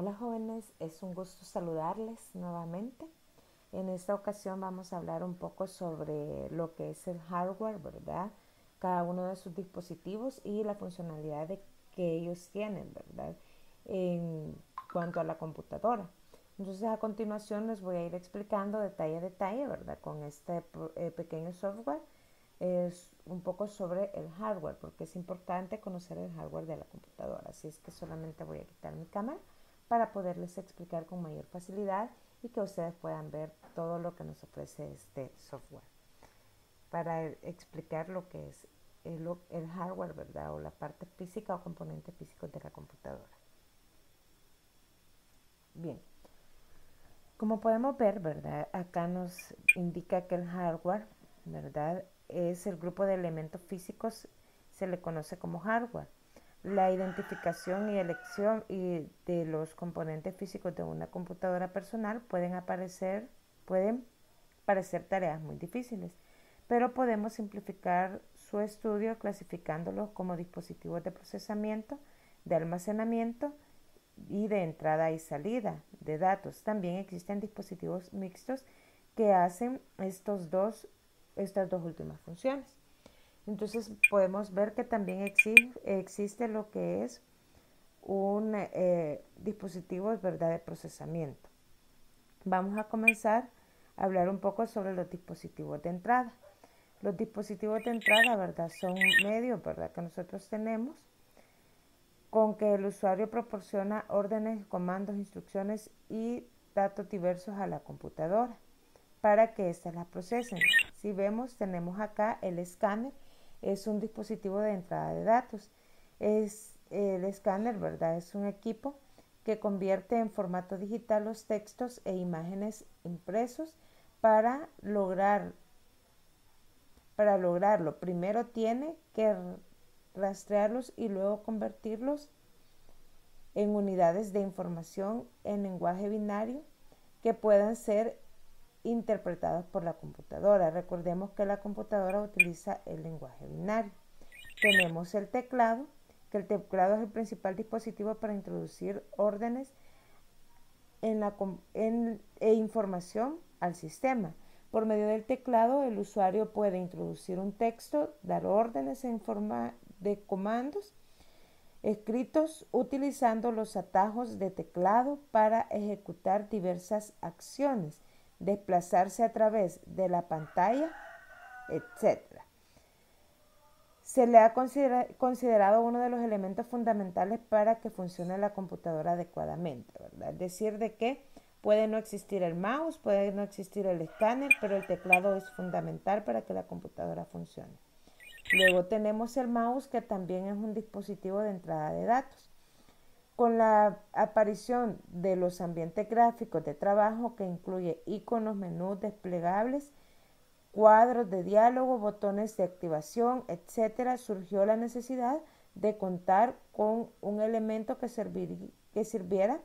Hola jóvenes, es un gusto saludarles nuevamente. En esta ocasión vamos a hablar un poco sobre lo que es el hardware, ¿verdad? Cada uno de sus dispositivos y la funcionalidad que ellos tienen, ¿verdad? En cuanto a la computadora. Entonces a continuación les voy a ir explicando detalle a detalle, ¿verdad? Con este pequeño software es un poco sobre el hardware, porque es importante conocer el hardware de la computadora. Así es que solamente voy a quitar mi cámara para poderles explicar con mayor facilidad y que ustedes puedan ver todo lo que nos ofrece este software. Para explicar lo que es el hardware, ¿verdad? O la parte física o componentes físicos de la computadora. Bien, como podemos ver, ¿verdad? Acá nos indica que el hardware, ¿verdad? Es el grupo de elementos físicos, se le conoce como hardware. La identificación y elección de los componentes físicos de una computadora personal pueden parecer tareas muy difíciles, pero podemos simplificar su estudio clasificándolos como dispositivos de procesamiento, de almacenamiento y de entrada y salida de datos. También existen dispositivos mixtos que hacen estas dos últimas funciones. Entonces podemos ver que también existe lo que es un dispositivo, ¿verdad?, de procesamiento. Vamos a comenzar a hablar un poco sobre los dispositivos de entrada. Los dispositivos de entrada, ¿verdad?, son medios, ¿verdad?, que nosotros tenemos con que el usuario proporciona órdenes, comandos, instrucciones y datos diversos a la computadora para que éstas las procesen. Si vemos, tenemos acá el escáner, es un dispositivo de entrada de datos. Es el escáner, ¿verdad? Es un equipo que convierte en formato digital los textos e imágenes impresos. Para lograr para lograrlo, primero tiene que rastrearlos y luego convertirlos en unidades de información en lenguaje binario que puedan ser interpretados por la computadora. Recordemos que la computadora utiliza el lenguaje binario. Tenemos el teclado, que el teclado es el principal dispositivo para introducir órdenes e información al sistema. Por medio del teclado, el usuario puede introducir un texto, dar órdenes en forma de comandos escritos utilizando los atajos de teclado para ejecutar diversas acciones, desplazarse a través de la pantalla, etc. Se le ha considerado uno de los elementos fundamentales para que funcione la computadora adecuadamente, ¿verdad? Es decir, de que puede no existir el mouse, puede no existir el escáner, pero el teclado es fundamental para que la computadora funcione. Luego tenemos el mouse, que también es un dispositivo de entrada de datos. Con la aparición de los ambientes gráficos de trabajo, que incluye iconos, menús desplegables, cuadros de diálogo, botones de activación, etc., surgió la necesidad de contar con un elemento que sirviera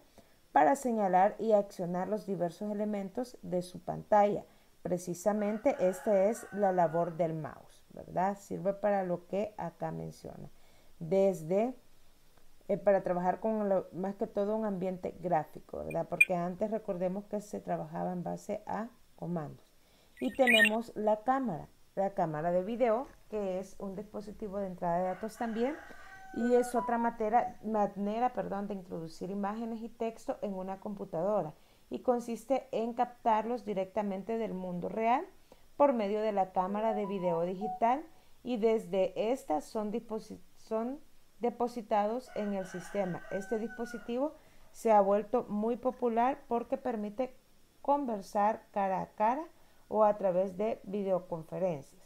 para señalar y accionar los diversos elementos de su pantalla. Precisamente esta es la labor del mouse, ¿verdad? Sirve para lo que acá menciona. Para trabajar con más que todo un ambiente gráfico, ¿verdad? Porque antes recordemos que se trabajaba en base a comandos. Y tenemos la cámara de video, que es un dispositivo de entrada de datos también, y es otra manera, de introducir imágenes y texto en una computadora, y consiste en captarlos directamente del mundo real por medio de la cámara de video digital, y desde esta son depositados en el sistema. Este dispositivo se ha vuelto muy popular porque permite conversar cara a cara o a través de videoconferencias.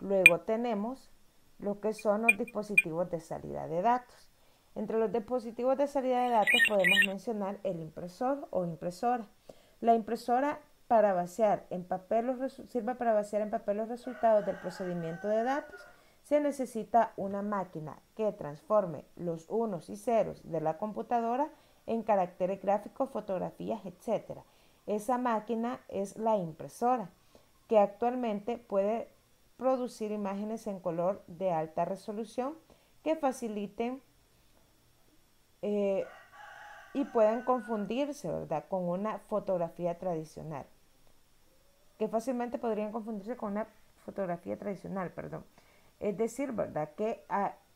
Luego tenemos lo que son los dispositivos de salida de datos. Entre los dispositivos de salida de datos podemos mencionar el impresor o impresora. La impresora sirve para vaciar en papel los resultados del procedimiento de datos. Se necesita una máquina que transforme los unos y ceros de la computadora en caracteres gráficos, fotografías, etc. Esa máquina es la impresora, que actualmente puede producir imágenes en color de alta resolución que faciliten y pueden confundirse, ¿verdad?, con una fotografía tradicional, que fácilmente podrían confundirse con una fotografía tradicional, perdón. Es decir, ¿verdad?, que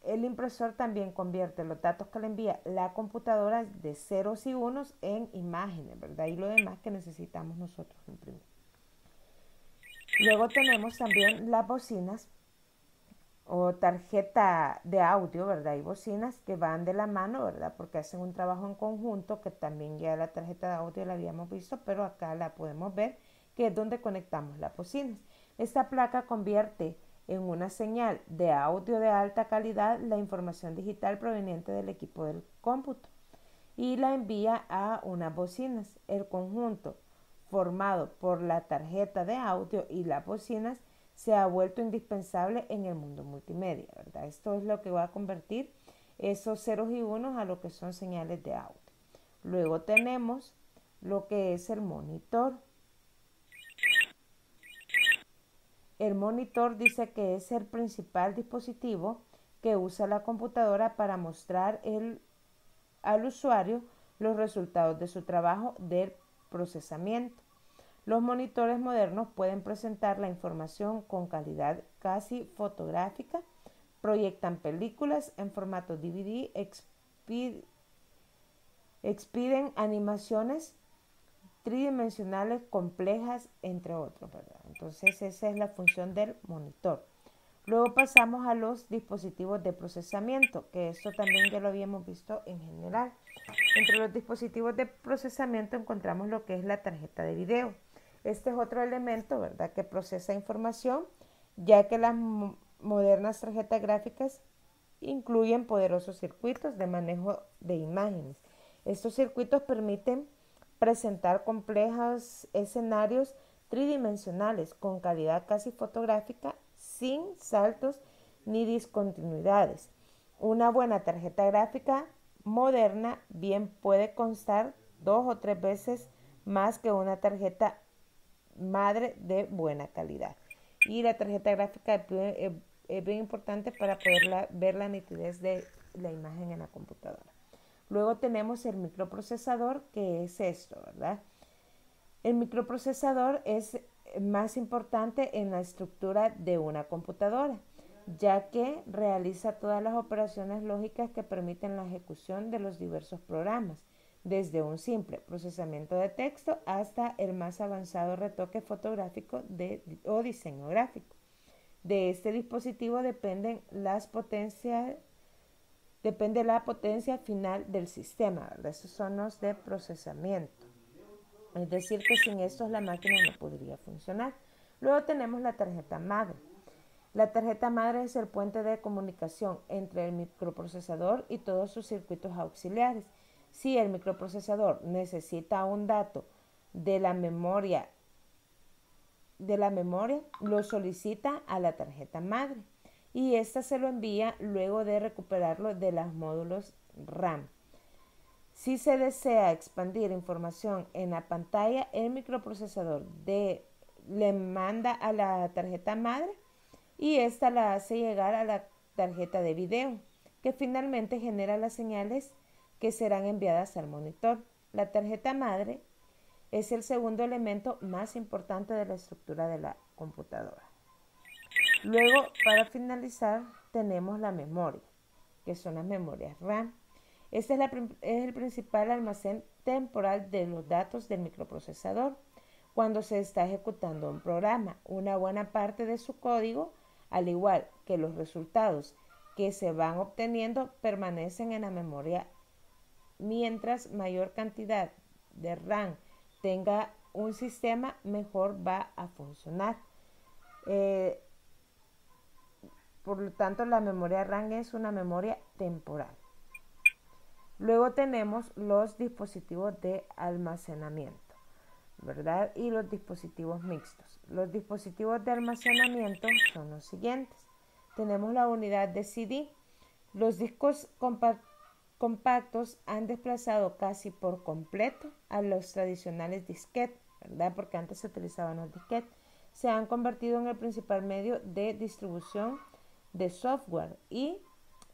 el impresor también convierte los datos que le envía la computadora de ceros y unos en imágenes, ¿verdad?, y lo demás que necesitamos nosotros imprimir. Luego tenemos también las bocinas o tarjeta de audio, ¿verdad? Y bocinas que van de la mano, ¿verdad? Porque hacen un trabajo en conjunto, que también ya la tarjeta de audio la habíamos visto, pero acá la podemos ver, que es donde conectamos las bocinas. Esta placa convierte en una señal de audio de alta calidad la información digital proveniente del equipo del cómputo y la envía a unas bocinas. El conjunto formado por la tarjeta de audio y las bocinas se ha vuelto indispensable en el mundo multimedia, ¿verdad? Esto es lo que va a convertir esos ceros y unos a lo que son señales de audio. Luego tenemos lo que es el monitor. El monitor dice que es el principal dispositivo que usa la computadora para mostrar al usuario los resultados de su trabajo del procesamiento. Los monitores modernos pueden presentar la información con calidad casi fotográfica, proyectan películas en formato DVD, expiden animaciones tridimensionales complejas, entre otros, ¿verdad? Entonces esa es la función del monitor. Luego pasamos a los dispositivos de procesamiento, que esto también ya lo habíamos visto en general. Entre los dispositivos de procesamiento encontramos lo que es la tarjeta de video. Este es otro elemento, ¿verdad?, que procesa información, ya que las modernas tarjetas gráficas incluyen poderosos circuitos de manejo de imágenes. Estos circuitos permiten presentar complejos escenarios tridimensionales con calidad casi fotográfica, sin saltos ni discontinuidades. Una buena tarjeta gráfica moderna bien puede constar 2 o 3 veces más que una tarjeta madre de buena calidad. Y la tarjeta gráfica es bien importante para poder ver la nitidez de la imagen en la computadora. Luego tenemos el microprocesador, que es esto, ¿verdad? El microprocesador es más importante en la estructura de una computadora, ya que realiza todas las operaciones lógicas que permiten la ejecución de los diversos programas, desde un simple procesamiento de texto hasta el más avanzado retoque fotográfico o diseño gráfico. De este dispositivo depende la potencia final del sistema, ¿verdad? Esos son los de procesamiento. Es decir, que sin estos la máquina no podría funcionar. Luego tenemos la tarjeta madre. La tarjeta madre es el puente de comunicación entre el microprocesador y todos sus circuitos auxiliares. Si el microprocesador necesita un dato de la memoria, lo solicita a la tarjeta madre y esta se lo envía luego de recuperarlo de los módulos RAM. Si se desea expandir información en la pantalla, el microprocesador le manda a la tarjeta madre y esta la hace llegar a la tarjeta de video, que finalmente genera las señales que serán enviadas al monitor. La tarjeta madre es el segundo elemento más importante de la estructura de la computadora. Luego, para finalizar, tenemos la memoria, que son las memorias RAM. Este es el principal almacén temporal de los datos del microprocesador. Cuando se está ejecutando un programa, una buena parte de su código, al igual que los resultados que se van obteniendo, permanecen en la memoria. Mientras mayor cantidad de RAM tenga un sistema, mejor va a funcionar. Por lo tanto, la memoria RAM es una memoria temporal. Luego tenemos los dispositivos de almacenamiento, ¿verdad? Y los dispositivos mixtos. Los dispositivos de almacenamiento son los siguientes. Tenemos la unidad de CD. Los discos compactos han desplazado casi por completo a los tradicionales disquetes, ¿verdad? Porque antes se utilizaban los disquetes. Se han convertido en el principal medio de distribución de software y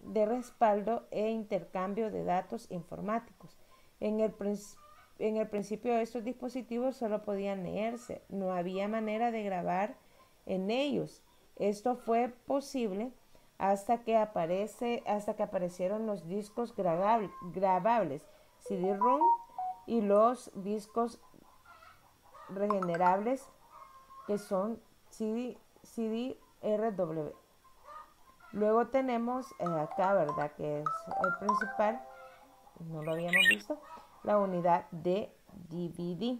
de respaldo e intercambio de datos informáticos. En el, en el principio estos dispositivos solo podían leerse, no había manera de grabar en ellos. Esto fue posible hasta que aparecieron los discos grabables, CD-ROM, y los discos regenerables que son CD-RW. Luego tenemos acá, ¿verdad? Que es el principal, no lo habíamos visto, la unidad de DVD.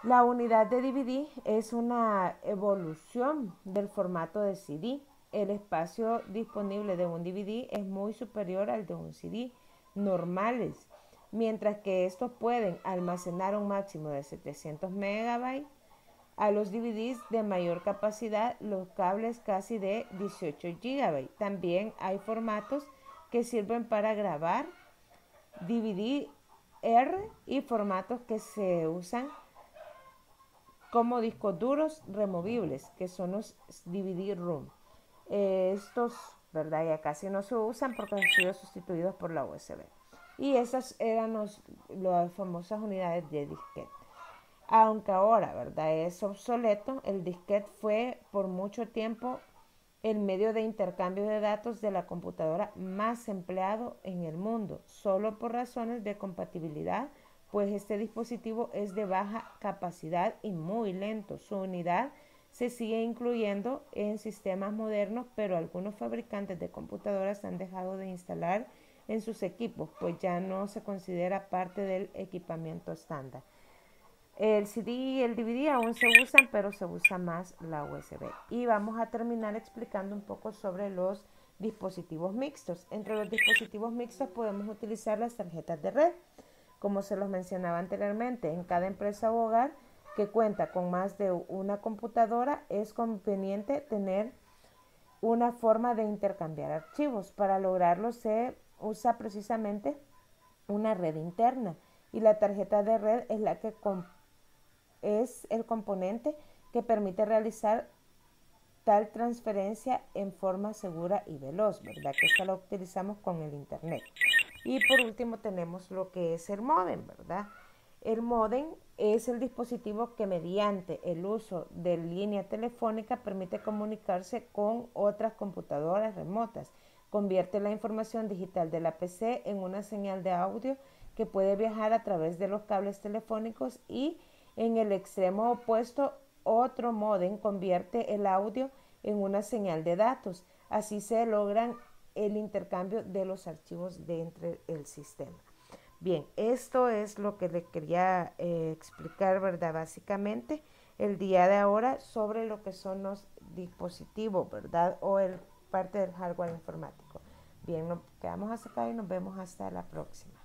La unidad de DVD es una evolución del formato de CD. El espacio disponible de un DVD es muy superior al de un CD normales, mientras que estos pueden almacenar un máximo de 700 megabytes. A los DVDs de mayor capacidad, los cables casi de 18 GB. También hay formatos que sirven para grabar, DVD-R, y formatos que se usan como discos duros removibles, que son los DVD-ROM. Estos, ¿verdad? Ya casi no se usan porque han sido sustituidos por la USB. Y esas eran las famosas unidades de disquete. Aunque ahora, ¿verdad? Es obsoleto, el disquete fue por mucho tiempo el medio de intercambio de datos de la computadora más empleado en el mundo, solo por razones de compatibilidad, pues este dispositivo es de baja capacidad y muy lento. Su unidad se sigue incluyendo en sistemas modernos, pero algunos fabricantes de computadoras han dejado de instalar en sus equipos, pues ya no se considera parte del equipamiento estándar. El CD y el DVD aún se usan, pero se usa más la USB. Y vamos a terminar explicando un poco sobre los dispositivos mixtos. Entre los dispositivos mixtos podemos utilizar las tarjetas de red. Como se los mencionaba anteriormente, en cada empresa o hogar que cuenta con más de una computadora es conveniente tener una forma de intercambiar archivos. Para lograrlo se usa precisamente una red interna, y la tarjeta de red es la que es el componente que permite realizar tal transferencia en forma segura y veloz, ¿verdad? Que esta la utilizamos con el internet. Y por último tenemos lo que es el módem, ¿verdad? El módem es el dispositivo que mediante el uso de línea telefónica permite comunicarse con otras computadoras remotas. Convierte la información digital de la PC en una señal de audio que puede viajar a través de los cables telefónicos, y en el extremo opuesto, otro módem convierte el audio en una señal de datos. Así se logran el intercambio de los archivos dentro del sistema. Bien, esto es lo que le quería explicar, ¿verdad? Básicamente, el día de ahora sobre lo que son los dispositivos, ¿verdad? O el parte del hardware informático. Bien, nos quedamos hasta acá y nos vemos hasta la próxima.